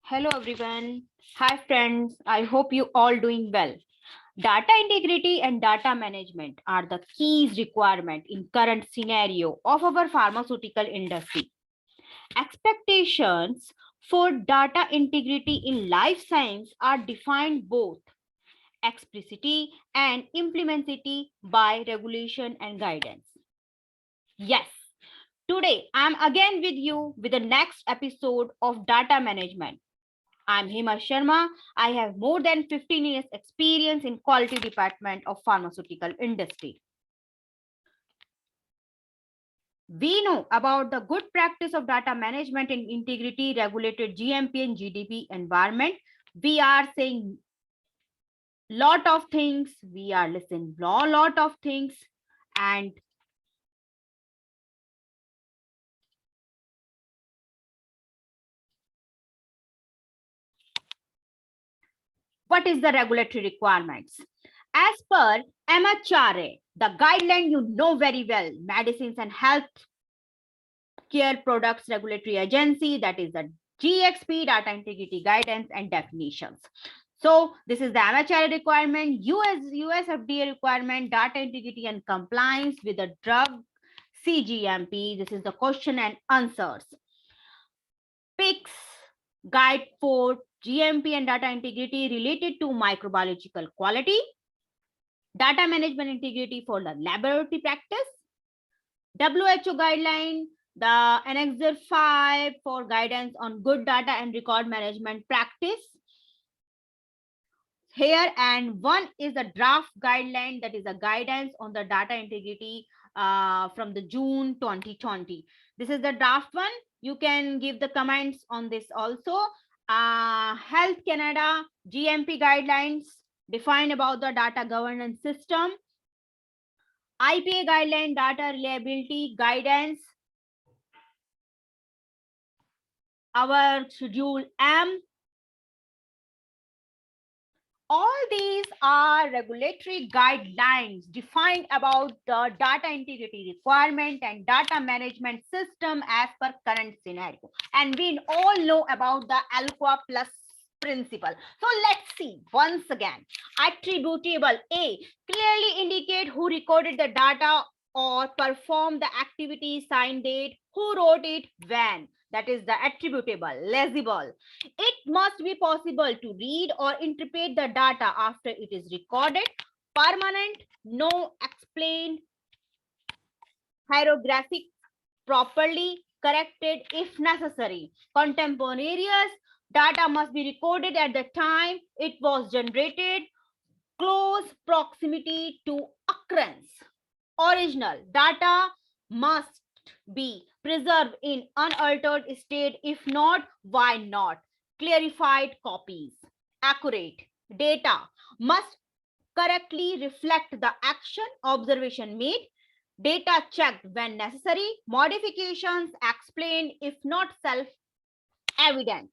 Hello everyone. Hi friends. I hope you all doing well. Data integrity and data management are the keys requirement in current scenario of our pharmaceutical industry. Expectations for data integrity in life science are defined both explicitly and implicitly by regulation and guidance. Yes, today I'm again with you with the next episode of data management. I'm Hima Sharma. I have more than 15 years experience in quality department of pharmaceutical industry. We know about the good practice of data management in integrity regulated GMP and GDP environment. We are saying lot of things. We are listening lot of things. And what is the regulatory requirements? As per MHRA, the guideline you know very well, Medicines and Health Care Products Regulatory Agency, that is the GXP, Data Integrity Guidance and Definitions. So this is the MHRA requirement, US FDA requirement, data integrity and compliance with the drug CGMP. This is the question and answers. PICS guide for GMP and data integrity related to microbiological quality, data management integrity for the laboratory practice, WHO guideline, the Annexure 5 for guidance on good data and record management practice. Here, and one is the draft guideline, that is a guidance on the data integrity from the June 2020. This is the draft one. You can give the comments on this also. Health Canada GMP guidelines define about the data governance system. IPA guideline data reliability guidance. Our schedule M. All these are regulatory guidelines defined about the data integrity requirement and data management system as per current scenario. And we all know about the ALQUA plus principle. So let's see once again. Attributable A clearly indicate who recorded the data or performed the activity, sign date, who wrote it, when. That is the attributable, legible. It must be possible to read or interpret the data after it is recorded. Permanent, no explained, hieroglyphic, properly corrected if necessary. Contemporaneous, data must be recorded at the time it was generated. Close proximity to occurrence. Original, data must be preserved in unaltered state. If not, why not? Clarified copies. Accurate, data must correctly reflect the action observation made. Data checked when necessary. Modifications explained if not self-evident.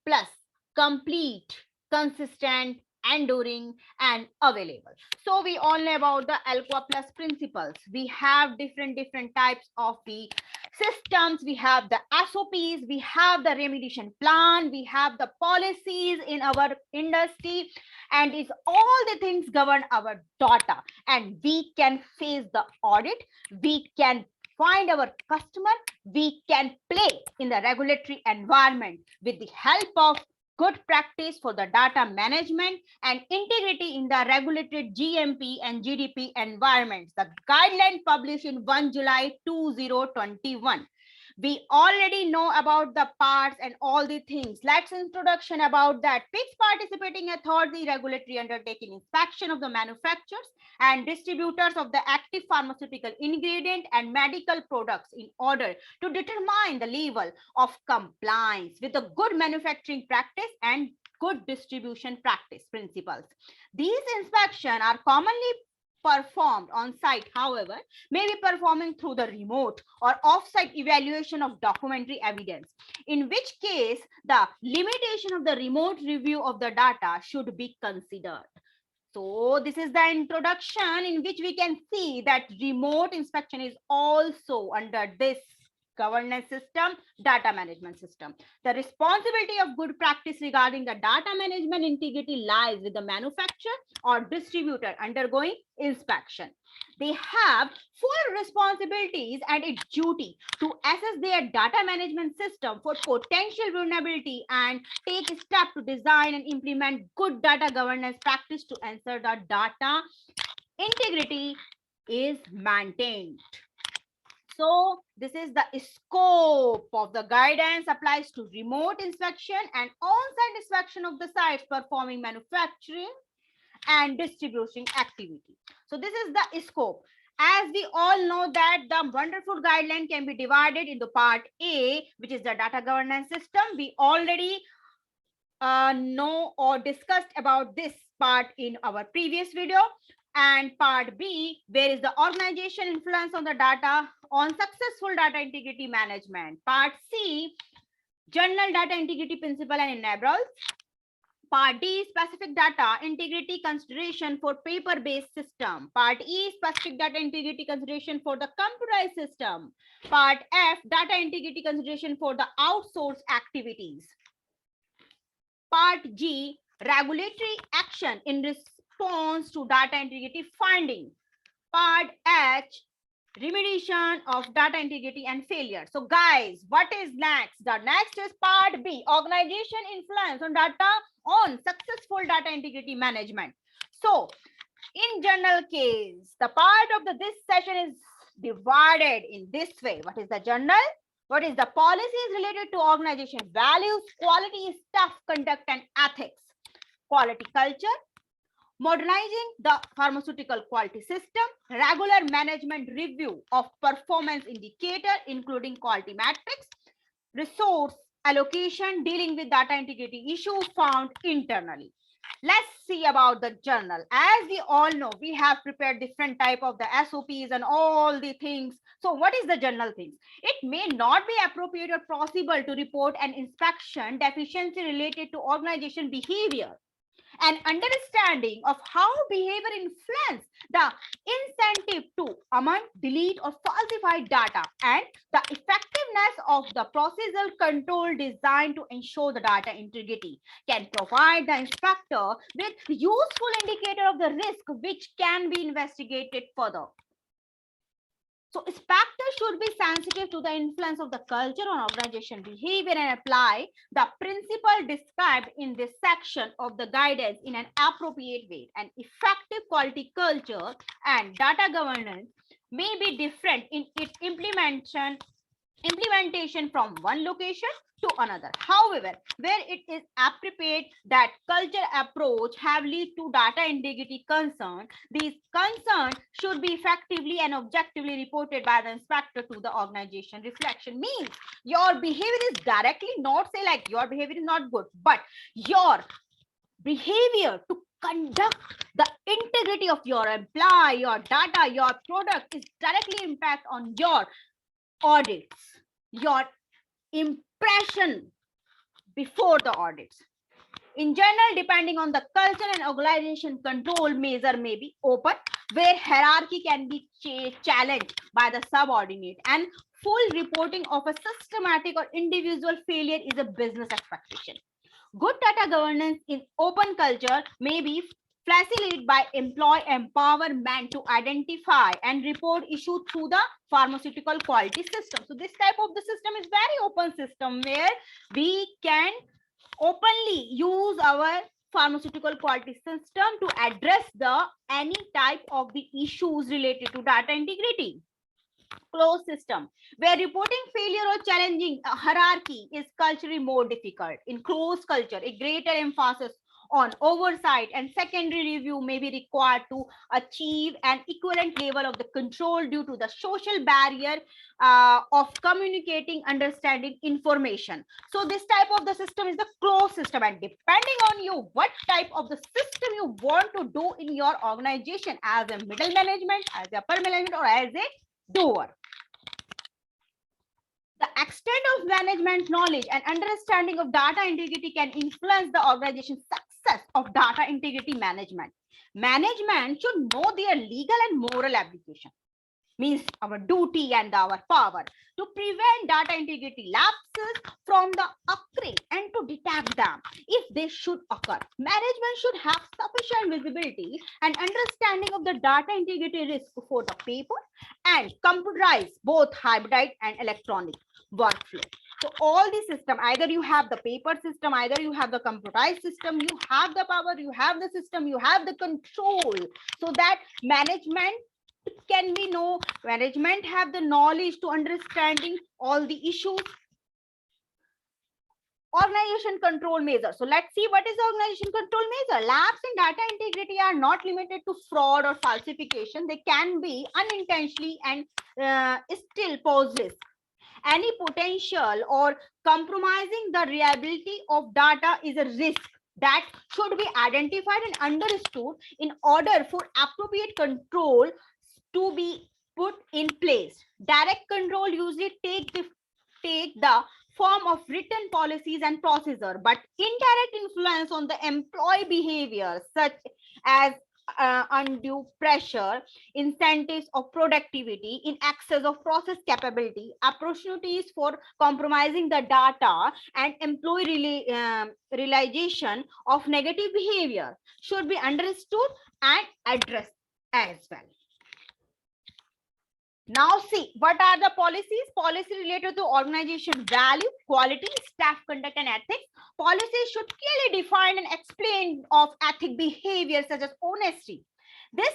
Plus, complete, consistent, enduring, and available. So we all know about the ALQUA plus principles. We have different types of the systems. We have the SOPs, we have the remediation plan, we have the policies in our industry, and it's all the things govern our data. And we can face the audit, we can find our customer, we can play in the regulatory environment with the help of good practice for the data management and integrity in the regulated GMP and GDP environments. The guideline published in 1 July 2021. We already know about the parts and all the things. Let's introduction about that. PICS participating authority regulatory undertaking inspection of the manufacturers and distributors of the active pharmaceutical ingredient and medical products in order to determine the level of compliance with a good manufacturing practice and good distribution practice principles. These inspections are commonly performed on site, however, may be performing through the remote or off-site evaluation of documentary evidence, in which case the limitation of the remote review of the data should be considered. So this is the introduction in which we can see that remote inspection is also under this governance system, data management system. The responsibility of good practice regarding the data management integrity lies with the manufacturer or distributor undergoing inspection. They have full responsibilities and its duty to assess their data management system for potential vulnerability and take steps to design and implement good data governance practice to ensure that data integrity is maintained. So this is the scope of the guidance applies to remote inspection and on-site inspection of the sites performing manufacturing and distribution activity. So this is the scope. As we all know that the wonderful guideline can be divided into part A, which is the data governance system. We already know or discussed about this part in our previous video. And part B, where is the organization influence on the data on successful data integrity management. Part C, general data integrity principle and enablers. Part D, specific data integrity consideration for paper-based system. Part E, specific data integrity consideration for the computerized system. Part F, data integrity consideration for the outsourced activities. Part G, regulatory action in response to data integrity finding. Part H, remediation of data integrity and failure. So guys, what is next? The next is part B, organization influence on data on successful data integrity management. So in general case, the part of this session is divided in this way. What is the journal? What is the policies related to organization values, quality, staff conduct and ethics, quality culture, modernizing the pharmaceutical quality system, regular management review of performance indicator, including quality metrics, resource allocation, dealing with data integrity issues found internally. Let's see about the journal. As we all know, we have prepared different type of the SOPs and all the things. So what is the journal things? It may not be appropriate or possible to report an inspection deficiency related to organization behavior. An understanding of how behavior influence the incentive to amend, delete, or falsify data, and the effectiveness of the procedural control designed to ensure the data integrity can provide the inspector with useful indicator of the risk which can be investigated further. So inspectors should be sensitive to the influence of the culture on organization behavior and apply the principle described in this section of the guidance in an appropriate way. An effective quality culture and data governance may be different in its implementation from one location to another. However, where it is appropriate that culture approach have lead to data integrity concern, these concerns should be effectively and objectively reported by the inspector to the organization. Reflection means your behavior is directly not say like your behavior is not good, but your behavior to conduct the integrity of your employee, your data, your product is directly impact on your audits, your impression before the audits. In general, depending on the culture and organization, control measure may be open, where hierarchy can be challenged by the subordinate, and full reporting of a systematic or individual failure is a business expectation. Good data governance in open culture may be facilitated by employee empowerment to identify and report issues through the pharmaceutical quality system. So this type of the system is very open system where we can openly use our pharmaceutical quality system to address the any type of the issues related to data integrity. Closed system, where reporting failure or challenging hierarchy is culturally more difficult. In closed culture, a greater emphasis on oversight and secondary review may be required to achieve an equivalent level of the control due to the social barrier of communicating, understanding information. So this type of the system is the closed system, and depending on you what type of the system you want to do in your organization as a middle management, as a upper management, or as a doer. The extent of management knowledge and understanding of data integrity can influence the organization's success of data integrity management. Management should know their legal and moral application. means our duty and our power to prevent data integrity lapses from the occurring and to detect them if they should occur. Management should have sufficient visibility and understanding of the data integrity risk for the paper and computerize both hybrid and electronic workflow. So all the system, either you have the paper system, either you have the computerized system, you have the power, you have the system, you have the control, so that management can be management have the knowledge to understanding all the issues. Organization control measure. So let's see what is the organization control measure. Lapse in data integrity are not limited to fraud or falsification. They can be unintentionally and still pose risk. Any potential or compromising the reliability of data is a risk that should be identified and understood in order for appropriate control to be put in place. Direct control usually take the form of written policies and procedure, but indirect influence on the employee behavior, such as undue pressure, incentives of productivity, in excess of process capability, opportunities for compromising the data, and employee realization of negative behavior should be understood and addressed as well. Now see, what are the policies? Policy related to organization value, quality, staff conduct, and ethics. Policies should clearly define and explain of ethic behavior such as honesty. This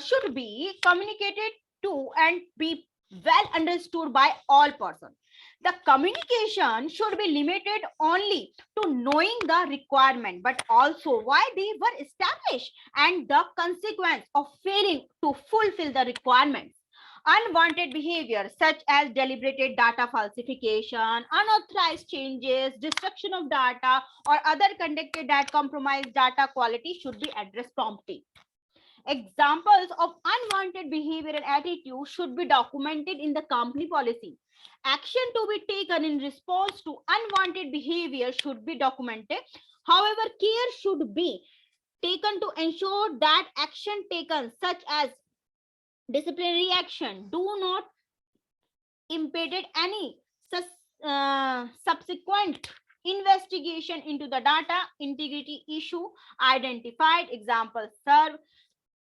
should be communicated to and be well understood by all persons. The communication should be limited only to knowing the requirement, but also why they were established and the consequence of failing to fulfill the requirements. Unwanted behavior such as deliberate data falsification, unauthorized changes, destruction of data, or other conducted that compromise data quality should be addressed promptly. Examples of unwanted behavior and attitude should be documented in the company policy. Action to be taken in response to unwanted behavior should be documented. However, care should be taken to ensure that action taken such as disciplinary action do not impede any subsequent investigation into the data integrity issue identified. Example, serve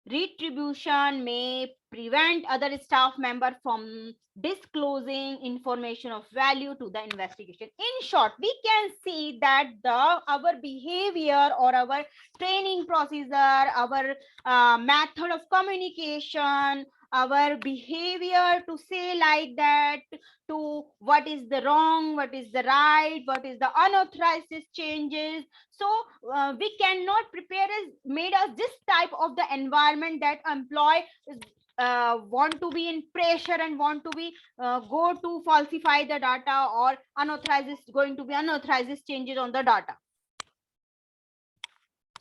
retribution may prevent other staff member from disclosing information of value to the investigation. In short, we can see that our behavior or our training procedure, our method of communication, our behavior to say like that, to what is the wrong, what is the right, what is the unauthorized changes. So we cannot prepare us, made us this type of the environment that employee want to be in pressure and want to be go to falsify the data, or unauthorized is going to be unauthorized changes on the data.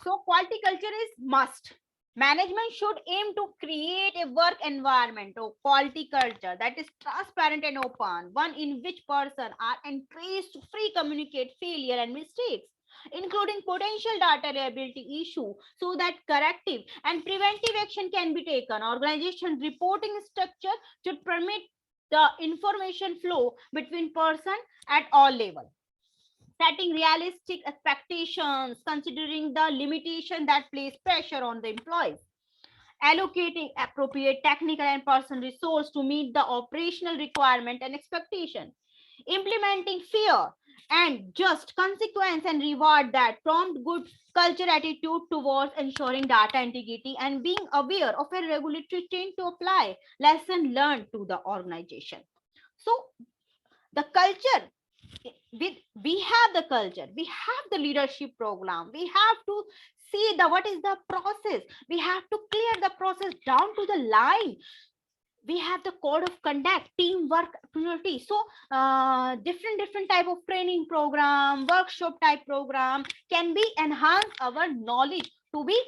So quality culture is must. Management should aim to create a work environment or quality culture that is transparent and open, one in which persons are encouraged to free communicate failure and mistakes, including potential data reliability issue, so that corrective and preventive action can be taken. Organization reporting structure should permit the information flow between persons at all levels. Setting realistic expectations, considering the limitation that place pressure on the employees. Allocating appropriate technical and person resource to meet the operational requirement and expectation. Implementing fair and just consequence and reward that prompt good culture attitude towards ensuring data integrity, and being aware of a regulatory change to apply lesson learned to the organization. So the culture, we have the culture, we have the leadership program, we have to see the what is the process, we have to clear the process down to the line. We have the code of conduct, teamwork opportunity. So different type of training program, workshop type program can be enhance our knowledge to be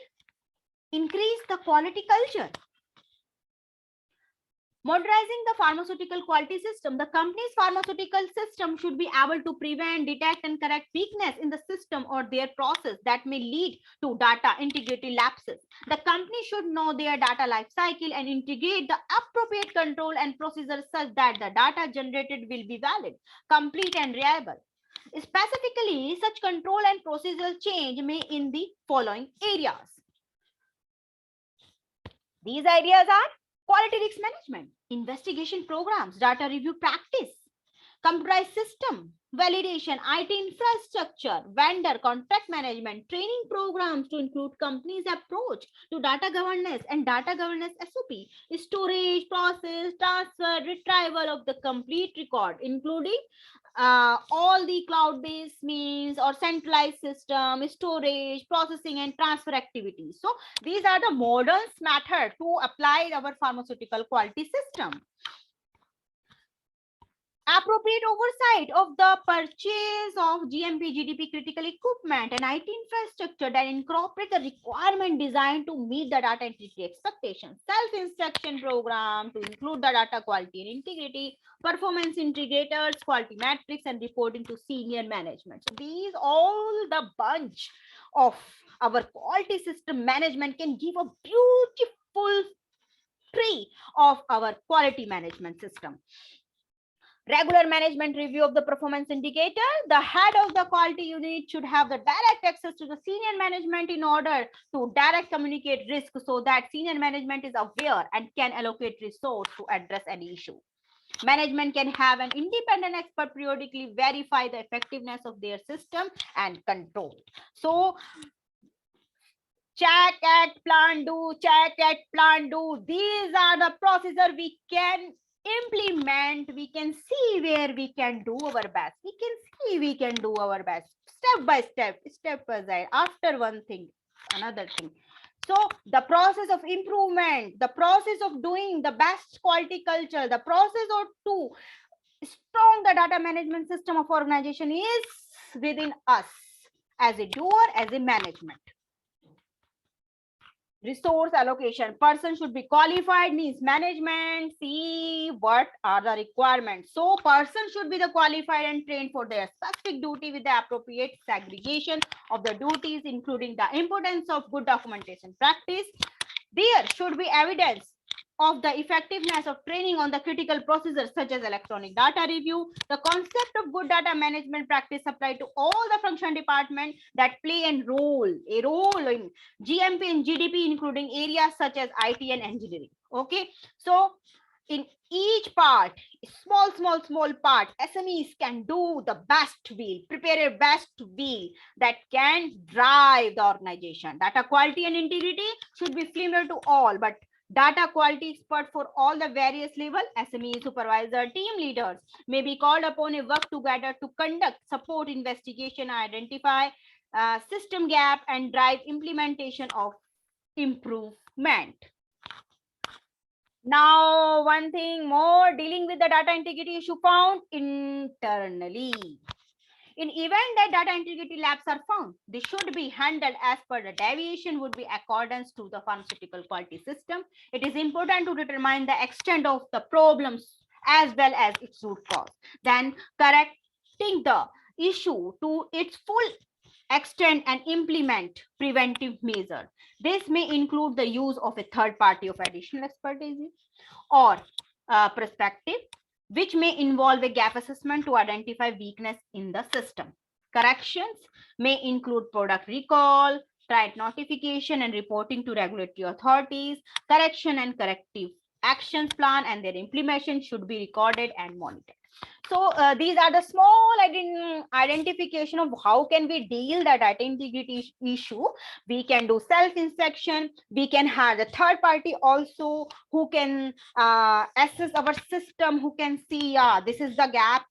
increase the quality culture. Modernizing the pharmaceutical quality system. The company's pharmaceutical system should be able to prevent, detect, and correct weakness in the system or their process that may lead to data integrity lapses. The company should know their data life cycle and integrate the appropriate control and procedures such that the data generated will be valid, complete, and reliable. Specifically, such control and procedural change may in the following areas. These ideas are quality risk management, investigation programs, data review practice, computerized system, validation, IT infrastructure, vendor contract management, training programs to include companies' approach to data governance and data governance SOP, storage, process, transfer, retrieval of the complete record, including all the cloud-based means or centralized system, storage, processing, and transfer activities. So these are the modern methods to apply our pharmaceutical quality system. Appropriate oversight of the purchase of GMP, GDP critical equipment and IT infrastructure that incorporate the requirement designed to meet the data integrity expectations. Self-inspection program to include the data quality and integrity, performance indicators, quality metrics, and reporting to senior management. So these all the bunch of our quality system management can give a beautiful tree of our quality management system. Regular management review of the performance indicator. The head of the quality unit should have the direct access to the senior management in order to direct communicate risk so that senior management is aware and can allocate resource to address any issue. Management can have an independent expert periodically verify the effectiveness of their system and control. So check, act, plan, do, check, act, plan, do. These are the procedures we can implement. We can see where we can do our best. We can see we can do our best step by step, step by step, after one thing, another thing. So the process of improvement, the process of doing the best quality culture, the process of to strong the data management system of organization is within us as a doer, as a management. Resource allocation. Person should be qualified means management see what are the requirements. So person should be the qualified and trained for their specific duty with the appropriate segregation of the duties, including the importance of good documentation practice. There should be evidence of the effectiveness of training on the critical procedures such as electronic data review. The concept of good data management practice applied to all the function departments that play a role in GMP and GDP, including areas such as IT and engineering. Okay, so in each part, small part, SMEs can do the best wheel, prepare a best wheel that can drive the organization. Data quality and integrity should be familiar to all, but data quality expert for all the various level, SME, supervisor, team leaders may be called upon a work together to conduct, support, investigation, identify system gap and drive implementation of improvement. Now, one thing more, dealing with the data integrity issue found internally. In event that data integrity lapses are found, they should be handled as per the deviation would be accordance to the pharmaceutical quality system. It is important to determine the extent of the problems as well as its root cause. Then correcting the issue to its full extent and implement preventive measures. This may include the use of a third party of additional expertise or perspective, which may involve a gap assessment to identify weakness in the system. Corrections may include product recall, right notification and reporting to regulatory authorities. Correction and corrective actions plan and their implementation should be recorded and monitored. So these are the small identification of how can we deal the data integrity issue. We can do self-inspection. We can have the third party also who can assess our system, who can see, yeah, this is the gap.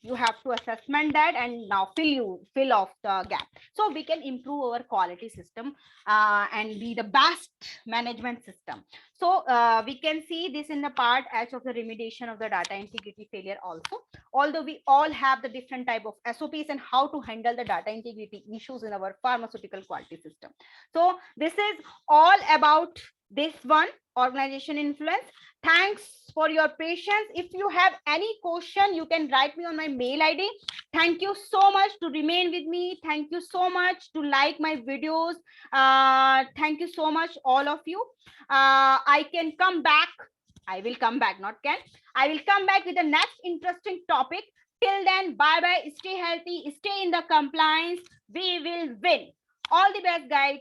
You have to assessment that and now fill off the gap. So we can improve our quality system and be the best management system. So we can see this in the part as of the remediation of the data integrity failure also. Although we all have the different type of SOPs and how to handle the data integrity issues in our pharmaceutical quality system. So this is all about this one, organization influence. Thanks for your patience. If you have any question, you can write me on my mail ID. Thank you so much to remain with me. Thank you so much to like my videos. Thank you so much, all of you. I can come back. I will come back, not can. I will come back with the next interesting topic. Till then, bye bye. Stay healthy. Stay in the compliance. We will win. All the best, guys.